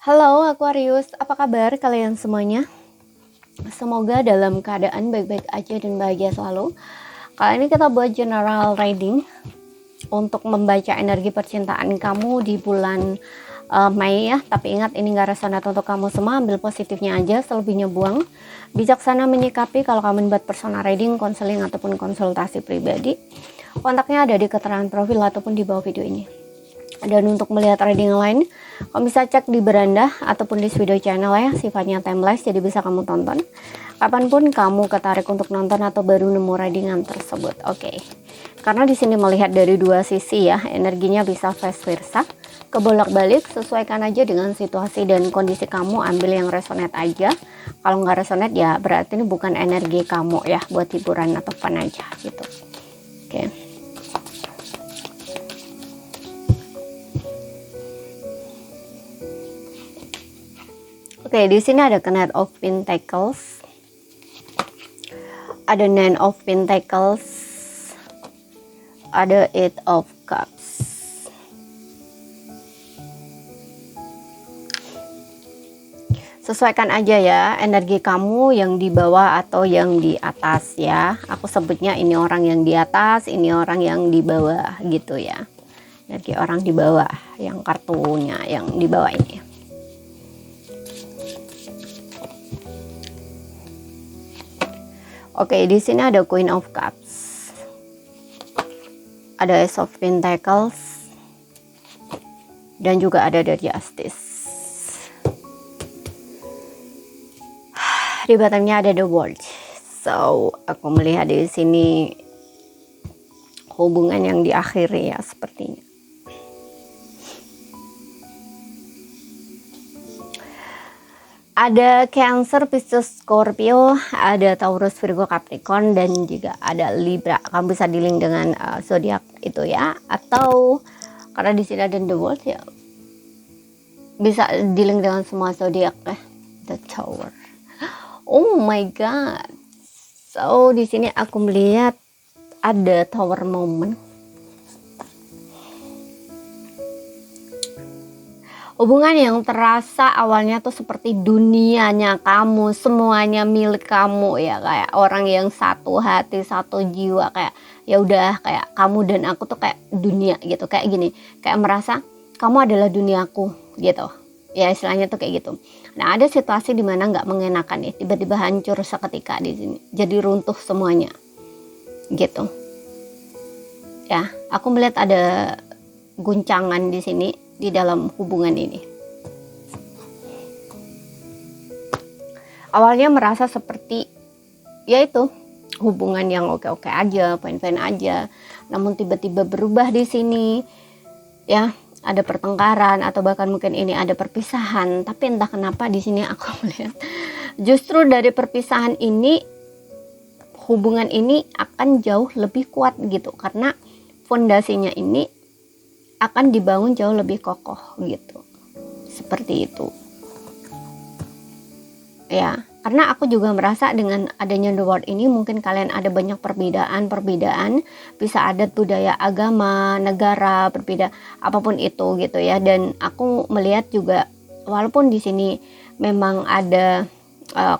Halo Aquarius, apa kabar kalian semuanya? Semoga dalam keadaan baik-baik aja dan bahagia selalu. Kali ini kita buat general reading untuk membaca energi percintaan kamu di bulan Mei ya. Tapi ingat, ini gak resonate untuk kamu semua, ambil positifnya aja, selebihnya buang. Bijaksana menyikapi kalau kamu buat personal reading, konseling ataupun konsultasi pribadi. Kontaknya ada di keterangan profil ataupun di bawah video ini. Dan untuk melihat reading lain, kamu bisa cek di beranda ataupun di video channel ya, sifatnya timeless, jadi bisa kamu tonton kapanpun kamu ketarik untuk nonton atau baru nemu readingan tersebut. Oke. Karena di sini melihat dari dua sisi ya, energinya bisa vice versa, kebolak-balik, sesuaikan aja dengan situasi dan kondisi kamu, ambil yang resonate aja. Kalau nggak resonate ya berarti ini bukan energi kamu ya, buat hiburan atau fun aja gitu. Oke. Oke, di sini ada Knight of Pentacles, ada Nine of Pentacles, ada Eight of Cups. Sesuaikan aja ya energi kamu yang di bawah atau yang di atas ya. Aku sebutnya ini orang yang di atas, ini orang yang di bawah gitu ya. Energi orang di bawah, yang kartunya yang di bawah ini. Oke, di sini ada Queen of Cups, ada Ace of Pentacles, dan juga ada The Justice. Di bottomnya ada The World. So, aku melihat di sini hubungan yang diakhiri ya sepertinya. Ada Cancer, Pisces, Scorpio, ada Taurus, Virgo, Capricorn, dan juga ada Libra. Kamu bisa dealing dengan zodiak itu ya, atau karena di sini ada The World ya, bisa dealing dengan semua zodiak ya. The Tower. Oh my God. So di sini aku melihat ada Tower moment. Hubungan yang terasa awalnya tuh seperti dunianya kamu, semuanya milik kamu ya, kayak orang yang satu hati, satu jiwa, kayak ya udah kayak kamu dan aku tuh kayak dunia gitu, kayak gini, kayak merasa kamu adalah duniaku gitu. Ya istilahnya tuh kayak gitu. Nah, ada situasi dimana nggak mengenakan ya, tiba-tiba hancur seketika di sini. Jadi runtuh semuanya. Gitu. Ya, aku melihat ada guncangan di sini di dalam hubungan ini. Awalnya merasa seperti yaitu hubungan yang oke-oke aja, fine-fine aja, namun tiba-tiba berubah di sini. Ya, ada pertengkaran atau bahkan mungkin ini ada perpisahan, tapi entah kenapa di sini aku melihat justru dari perpisahan ini hubungan ini akan jauh lebih kuat gitu, karena fondasinya ini akan dibangun jauh lebih kokoh gitu, seperti itu ya. Karena aku juga merasa dengan adanya The World ini mungkin kalian ada banyak perbedaan, bisa adat, budaya, agama, negara, berbeda apapun itu gitu ya. Dan aku melihat juga walaupun di sini memang ada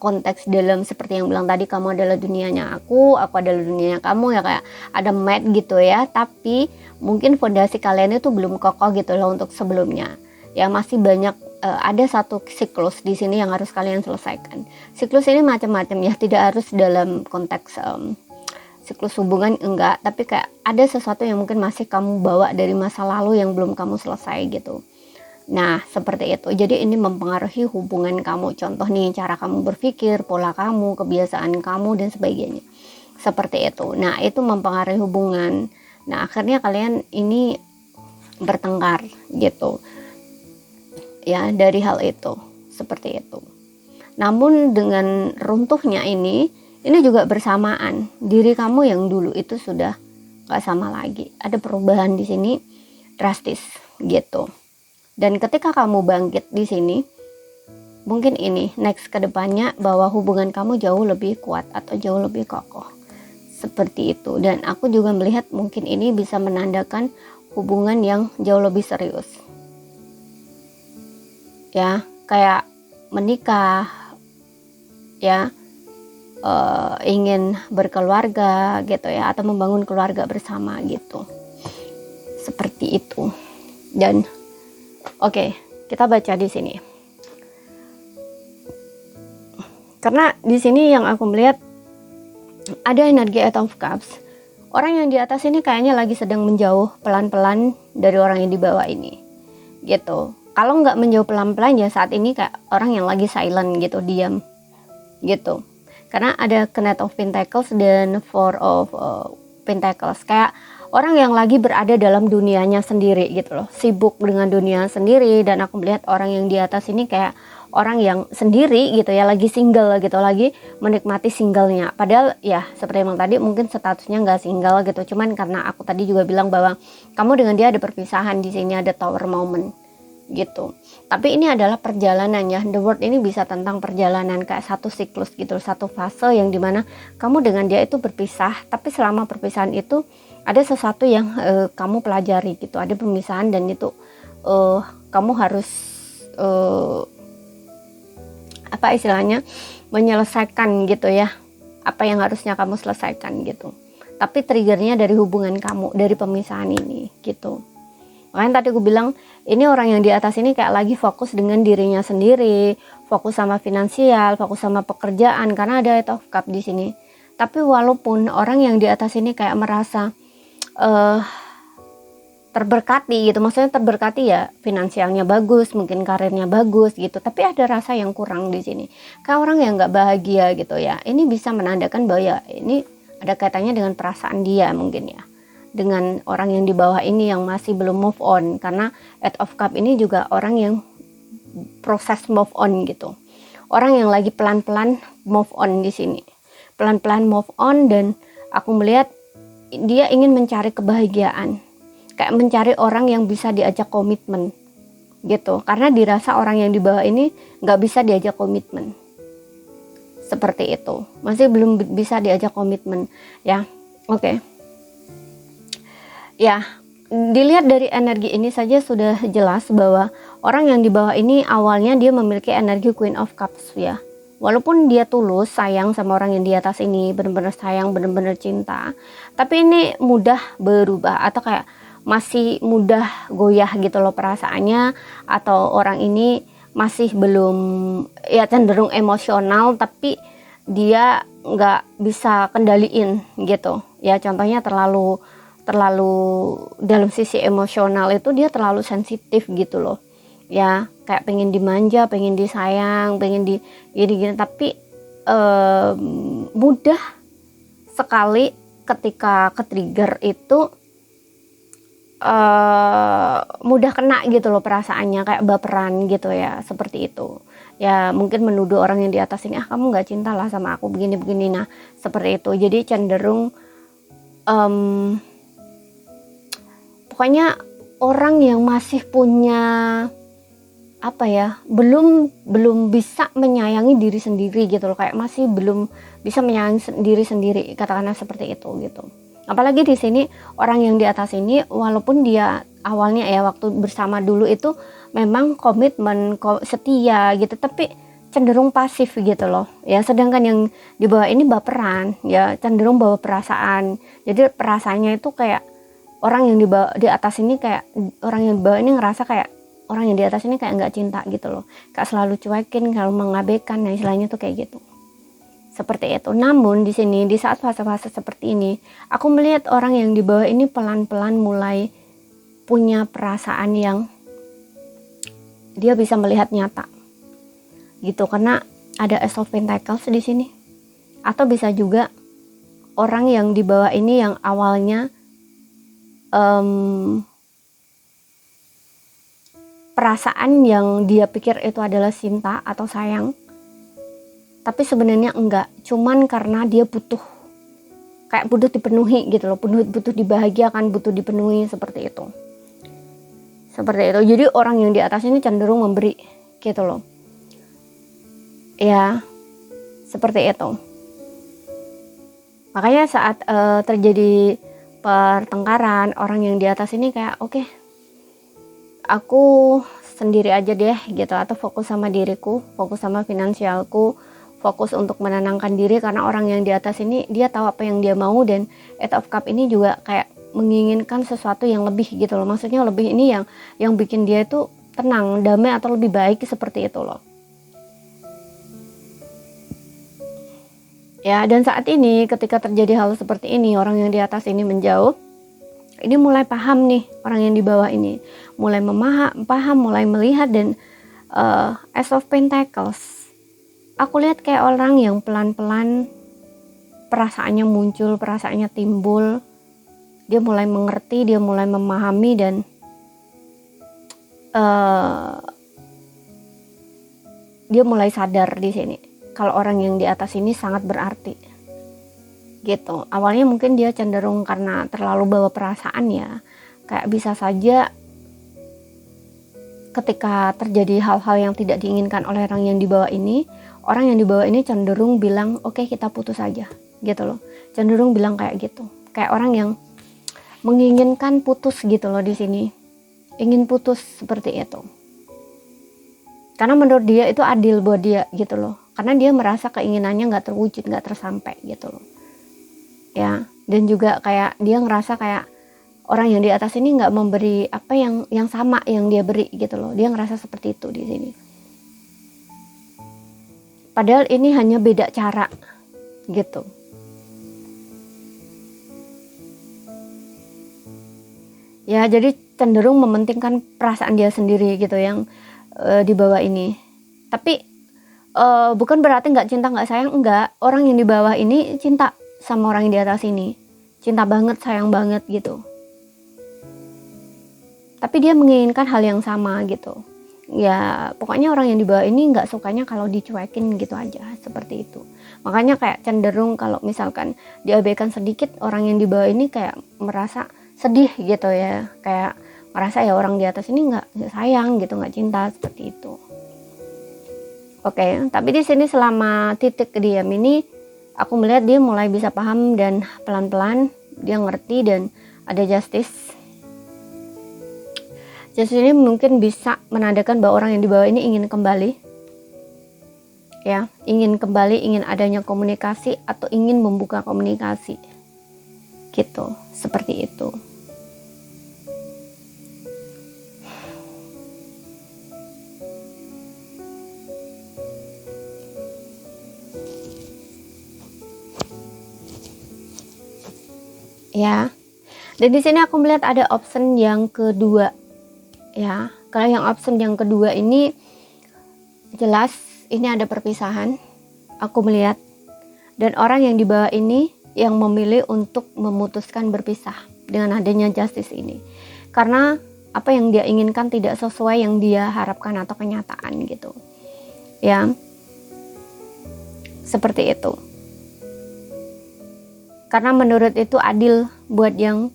konteks dalam seperti yang bilang tadi, kamu adalah dunianya aku adalah dunianya kamu ya, kayak ada match gitu ya, tapi mungkin fondasi kalian itu belum kokoh gitu loh untuk sebelumnya ya, masih banyak ada satu siklus di sini yang harus kalian selesaikan. Siklus ini macam-macam ya, tidak harus dalam konteks siklus hubungan, enggak, tapi kayak ada sesuatu yang mungkin masih kamu bawa dari masa lalu yang belum kamu selesai gitu. Nah, seperti itu. Jadi ini mempengaruhi hubungan kamu. Contoh nih, cara kamu berpikir, pola kamu, kebiasaan kamu, dan sebagainya. Seperti itu. Nah, itu mempengaruhi hubungan. Nah, akhirnya kalian ini bertengkar gitu. Ya, dari hal itu. Seperti itu. Namun dengan runtuhnya ini juga bersamaan. Diri kamu yang dulu itu sudah gak sama lagi. Ada perubahan di sini drastis gitu. Dan ketika kamu bangkit di sini, mungkin ini next ke depannya bahwa hubungan kamu jauh lebih kuat atau jauh lebih kokoh. Seperti itu. Dan aku juga melihat mungkin ini bisa menandakan hubungan yang jauh lebih serius. ya, kayak menikah, ya, ingin berkeluarga gitu ya, atau membangun keluarga bersama gitu, seperti itu. Dan oke, kita baca di sini. Karena di sini yang aku melihat ada energi Eight of Cups. Orang yang di atas ini kayaknya lagi sedang menjauh pelan-pelan dari orang yang di bawah ini, gitu. Kalau nggak menjauh pelan-pelan ya saat ini kayak orang yang lagi silent gitu, diam, gitu. Karena ada Knight of Pentacles dan Four of Pentacles, kayak orang yang lagi berada dalam dunianya sendiri gitu loh, sibuk dengan dunia sendiri. Dan aku melihat orang yang di atas ini kayak orang yang sendiri gitu ya, lagi single gitu, lagi menikmati singlenya. Padahal ya seperti yang tadi mungkin statusnya nggak single gitu, cuman karena aku tadi juga bilang bahwa kamu dengan dia ada perpisahan, di sini ada tower moment gitu. Tapi ini adalah perjalanan ya. The World ini bisa tentang perjalanan, kayak satu siklus gitu, satu fase yang dimana kamu dengan dia itu berpisah, tapi selama perpisahan itu ada sesuatu yang kamu pelajari gitu, ada pemisahan, dan itu kamu harus apa istilahnya, menyelesaikan gitu ya, apa yang harusnya kamu selesaikan gitu. Tapi triggernya dari hubungan kamu, dari pemisahan ini gitu. Makanya tadi aku bilang ini orang yang di atas ini kayak lagi fokus dengan dirinya sendiri, fokus sama finansial, fokus sama pekerjaan, karena ada Eight of Cup di sini. Tapi walaupun orang yang di atas ini kayak merasa terberkati gitu, maksudnya terberkati ya, finansialnya bagus, mungkin karirnya bagus gitu, tapi ada rasa yang kurang di sini, kayak orang yang nggak bahagia gitu ya. Ini bisa menandakan bahwa ya ini ada kaitannya dengan perasaan dia mungkin ya, dengan orang yang di bawah ini yang masih belum move on. Karena Eight of Cup ini juga orang yang proses move on gitu, orang yang lagi pelan-pelan move on di sini, pelan-pelan move on. Dan aku melihat dia ingin mencari kebahagiaan, kayak mencari orang yang bisa diajak komitmen gitu, karena dirasa orang yang di bawah ini nggak bisa diajak komitmen, seperti itu, masih belum bisa diajak komitmen ya. Oke. Ya, dilihat dari energi ini saja sudah jelas bahwa orang yang di bawah ini awalnya dia memiliki energi Queen of Cups ya. Walaupun dia tulus sayang sama orang yang di atas ini, benar-benar sayang, benar-benar cinta, tapi ini mudah berubah, atau kayak masih mudah goyah gitu loh perasaannya, atau orang ini masih belum, ya cenderung emosional tapi dia nggak bisa kendaliin gitu ya. Contohnya terlalu dalam sisi emosional itu dia terlalu sensitif gitu loh ya, kayak pengen dimanja, pengen disayang, pengen di gini-gini, tapi mudah sekali ketika ke-trigger itu mudah kena gitu loh perasaannya, kayak baperan gitu ya, seperti itu ya. Mungkin menuduh orang yang di atas ini, kamu nggak cinta lah sama aku, begini-begini, nah seperti itu. Jadi cenderung pokoknya orang yang masih punya apa ya, belum bisa menyayangi diri sendiri gitu loh, kayak masih belum bisa menyayangi diri sendiri, katakanlah seperti itu gitu. Apalagi di sini orang yang di atas ini, walaupun dia awalnya ya waktu bersama dulu itu memang komitmen, setia gitu, tapi cenderung pasif gitu loh ya. Sedangkan yang di bawah ini baperan ya, cenderung bawa perasaan. Jadi perasaannya itu kayak orang yang di atas ini, kayak orang yang di bawah ini ngerasa kayak orang yang di atas ini kayak nggak cinta gitu loh, kayak selalu cuekin, selalu mengabaikan, nah istilahnya tuh kayak gitu, seperti itu. Namun di sini di saat fase-fase seperti ini, aku melihat orang yang di bawah ini pelan-pelan mulai punya perasaan yang dia bisa melihat nyata gitu, karena ada Ace of Pentacles di sini. Atau bisa juga orang yang di bawah ini yang awalnya perasaan yang dia pikir itu adalah cinta atau sayang, tapi sebenarnya enggak, cuman karena dia butuh, kayak butuh dipenuhi gitu loh, butuh dibahagiakan, butuh dipenuhi, seperti itu. Jadi orang yang di atas ini cenderung memberi gitu loh ya, seperti itu. Makanya saat terjadi pertengkaran, orang yang di atas ini kayak oke, aku sendiri aja deh gitu, atau fokus sama diriku, fokus sama finansialku, fokus untuk menenangkan diri, karena orang yang di atas ini dia tahu apa yang dia mau, dan Eight of Cup ini juga kayak menginginkan sesuatu yang lebih gitu loh. Maksudnya lebih ini yang bikin dia itu tenang, damai, atau lebih baik seperti itu loh. Ya, dan saat ini ketika terjadi hal seperti ini, orang yang di atas ini menjauh, ini mulai paham nih, orang yang di bawah ini mulai paham, mulai melihat, dan Ace of Pentacles, aku lihat kayak orang yang pelan-pelan perasaannya muncul, perasaannya timbul, dia mulai mengerti, dia mulai memahami, dan dia mulai sadar di sini kalau orang yang di atas ini sangat berarti gitu. Awalnya mungkin dia cenderung karena terlalu bawa perasaan ya, kayak bisa saja ketika terjadi hal-hal yang tidak diinginkan oleh orang yang di bawah ini, orang yang di bawah ini cenderung bilang oke, kita putus aja gitu loh, cenderung bilang kayak gitu, kayak orang yang menginginkan putus gitu loh di sini, ingin putus seperti itu, karena menurut dia itu adil buat dia gitu loh, karena dia merasa keinginannya nggak terwujud, nggak tersampai gitu loh ya. Dan juga kayak dia ngerasa kayak orang yang di atas ini nggak memberi apa yang sama yang dia beri gitu loh, dia ngerasa seperti itu di sini, padahal ini hanya beda cara gitu. Ya, jadi cenderung mementingkan perasaan dia sendiri gitu yang di bawah ini. Tapi bukan berarti nggak cinta, nggak sayang, enggak. Orang yang di bawah ini cinta sama orang yang di atas ini, cinta banget, sayang banget gitu. Tapi dia menginginkan hal yang sama gitu. Ya pokoknya orang yang di bawah ini nggak sukanya kalau dicuekin gitu aja, seperti itu. Makanya kayak cenderung kalau misalkan diabaikan sedikit, orang yang di bawah ini kayak merasa sedih gitu ya, kayak merasa ya orang di atas ini nggak sayang gitu, nggak cinta, seperti itu. Oke, tapi di sini selama titik diam ini, aku melihat dia mulai bisa paham, dan pelan-pelan dia ngerti, dan ada justice. Justice ini mungkin bisa menandakan bahwa orang yang di bawah ini ingin kembali, ya, ingin kembali, ingin adanya komunikasi, atau ingin membuka komunikasi, gitu, seperti itu. Ya, dan di sini aku melihat ada option yang kedua, ya. Kalau yang option yang kedua ini jelas ini ada perpisahan, aku melihat, dan orang yang di bawah ini yang memilih untuk memutuskan berpisah dengan adanya justice ini, karena apa yang dia inginkan tidak sesuai yang dia harapkan atau kenyataan gitu, ya, seperti itu. Karena menurut itu adil buat yang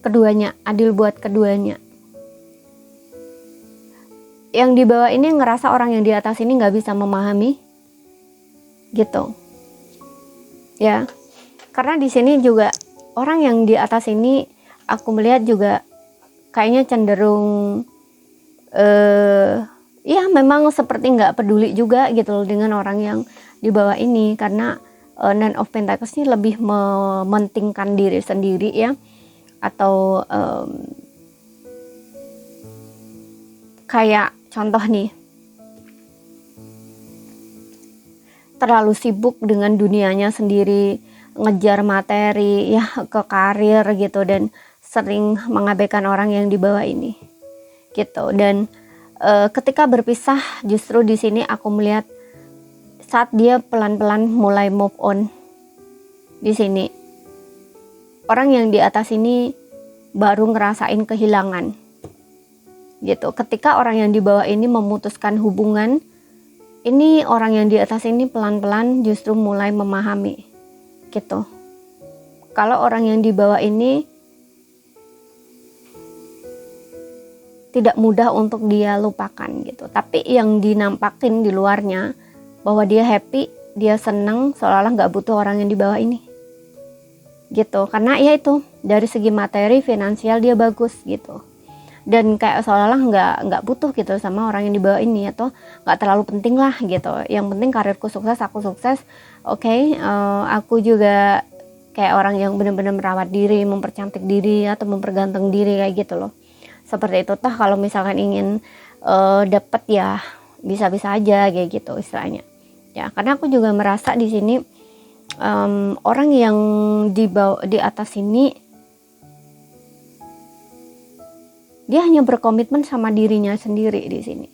keduanya, adil buat keduanya. Yang di bawah ini ngerasa orang yang di atas ini nggak bisa memahami, gitu, ya. Karena di sini juga orang yang di atas ini, aku melihat juga kayaknya cenderung, ya memang seperti nggak peduli juga gitu loh dengan orang yang di bawah ini, karena Nine of Pentacles ini lebih mementingkan diri sendiri ya, atau kayak contoh nih, terlalu sibuk dengan dunianya sendiri, ngejar materi ya, ke karir gitu, dan sering mengabaikan orang yang di bawah ini gitu. Dan ketika berpisah, justru di sini aku melihat saat dia pelan-pelan mulai move on. Di sini orang yang di atas ini baru ngerasain kehilangan gitu. Ketika orang yang di bawah ini memutuskan hubungan, ini orang yang di atas ini pelan-pelan justru mulai memahami gitu. Kalau orang yang di bawah ini tidak mudah untuk dia lupakan gitu, tapi yang dinampakin di luarnya bahwa dia happy, dia seneng, seolah-olah nggak butuh orang yang di bawah ini gitu. Karena ya itu, dari segi materi, finansial dia bagus gitu. dan kayak seolah-olah nggak butuh gitu sama orang yang di bawah ini, atau nggak terlalu penting lah gitu. Yang penting karirku sukses, aku sukses. Oke, aku juga kayak orang yang benar-benar merawat diri, mempercantik diri atau memperganteng diri kayak gitu loh. Seperti itu. Tah kalau misalkan ingin dapat ya bisa-bisa aja kayak gitu istilahnya. Ya, karena aku juga merasa di sini orang yang di atas ini dia hanya berkomitmen sama dirinya sendiri di sini.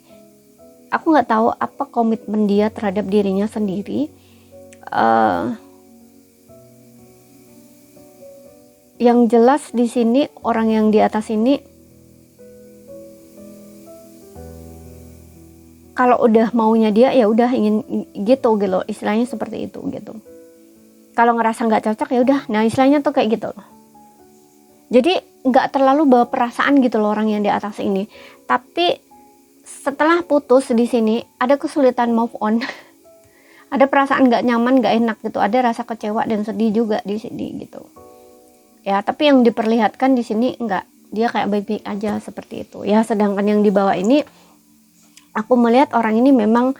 Aku nggak tahu apa komitmen dia terhadap dirinya sendiri. Yang jelas di sini orang yang di atas ini kalau udah maunya dia ya udah ingin gitu istilahnya seperti itu gitu. Kalau ngerasa nggak cocok ya udah, nah istilahnya tuh kayak gitu loh. Jadi nggak terlalu bawa perasaan gitu loh orang yang di atas ini. Tapi setelah putus di sini ada kesulitan move on. Ada perasaan nggak nyaman, nggak enak gitu. Ada rasa kecewa dan sedih juga di sini gitu. Ya, tapi yang diperlihatkan di sini nggak, dia kayak baik-baik aja seperti itu. Ya, sedangkan yang di bawah ini aku melihat orang ini memang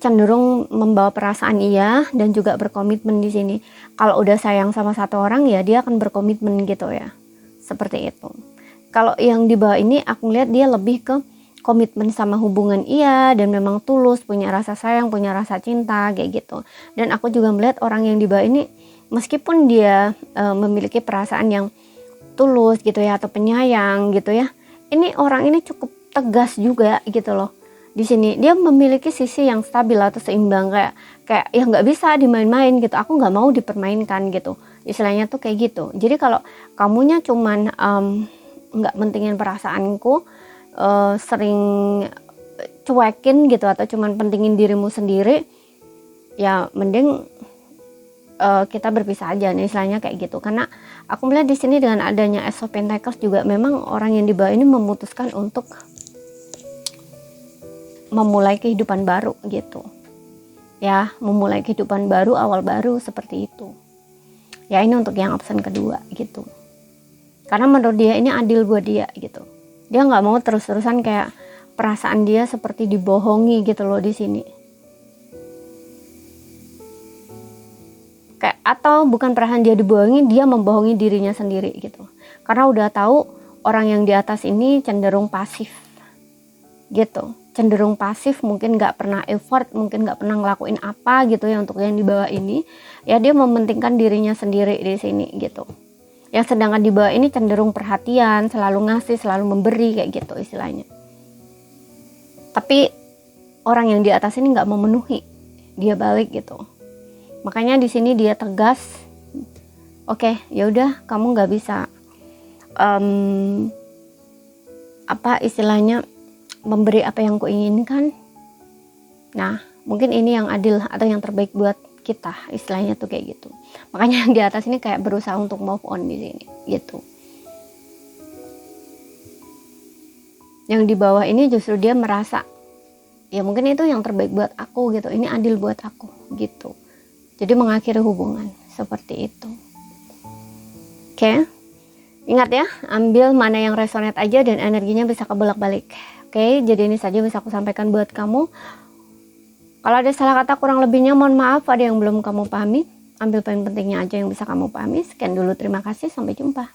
cenderung membawa perasaan iya dan juga berkomitmen di sini. Kalau udah sayang sama satu orang ya dia akan berkomitmen gitu ya. Seperti itu. Kalau yang di bawah ini aku lihat dia lebih ke komitmen sama hubungan iya dan memang tulus, punya rasa sayang, punya rasa cinta kayak gitu. Dan aku juga melihat orang yang di bawah ini meskipun dia memiliki perasaan yang tulus gitu ya atau penyayang gitu ya. Ini orang ini cukup tegas juga gitu loh. Di sini dia memiliki sisi yang stabil atau seimbang, kayak ya nggak bisa dimain-main gitu. Aku nggak mau dipermainkan gitu, istilahnya tuh kayak gitu. Jadi kalau kamunya cuman nggak mentingin perasaanku, sering cuekin gitu atau cuman pentingin dirimu sendiri, ya mending kita berpisah aja nih, istilahnya kayak gitu. Karena aku melihat di sini dengan adanya Ace of Pentacles juga memang orang yang di bawah ini memutuskan untuk memulai kehidupan baru gitu ya, memulai kehidupan baru, awal baru seperti itu ya. Ini untuk yang option kedua gitu, karena menurut dia ini adil buat dia gitu. Dia nggak mau terus-terusan kayak perasaan dia seperti dibohongi gitu loh di sini, kayak atau bukan perasaan dia dibohongi, dia membohongi dirinya sendiri gitu. Karena udah tahu orang yang di atas ini cenderung pasif gitu, cenderung pasif, mungkin nggak pernah effort, mungkin nggak pernah ngelakuin apa gitu ya untuk yang di bawah ini. Ya dia mementingkan dirinya sendiri di sini gitu. Yang sedangkan di bawah ini cenderung perhatian, selalu ngasih, selalu memberi kayak gitu istilahnya. Tapi orang yang di atas ini nggak memenuhi, dia balik gitu. Makanya di sini dia tegas. Oke, ya udah, kamu nggak bisa apa istilahnya memberi apa yang kuinginkan. Nah, mungkin ini yang adil atau yang terbaik buat kita, istilahnya tuh kayak gitu. Makanya yang di atas ini kayak berusaha untuk move on di sini gitu. Yang di bawah ini justru dia merasa ya mungkin itu yang terbaik buat aku gitu, ini adil buat aku gitu. Jadi mengakhiri hubungan seperti itu. Oke. Ingat ya, ambil mana yang resonate aja dan energinya bisa kebolak-balik. Oke, jadi ini saja bisa aku sampaikan buat kamu. Kalau ada salah kata kurang lebihnya mohon maaf, ada yang belum kamu pahami. Ambil poin pentingnya aja yang bisa kamu pahami. Sekian dulu, terima kasih, sampai jumpa.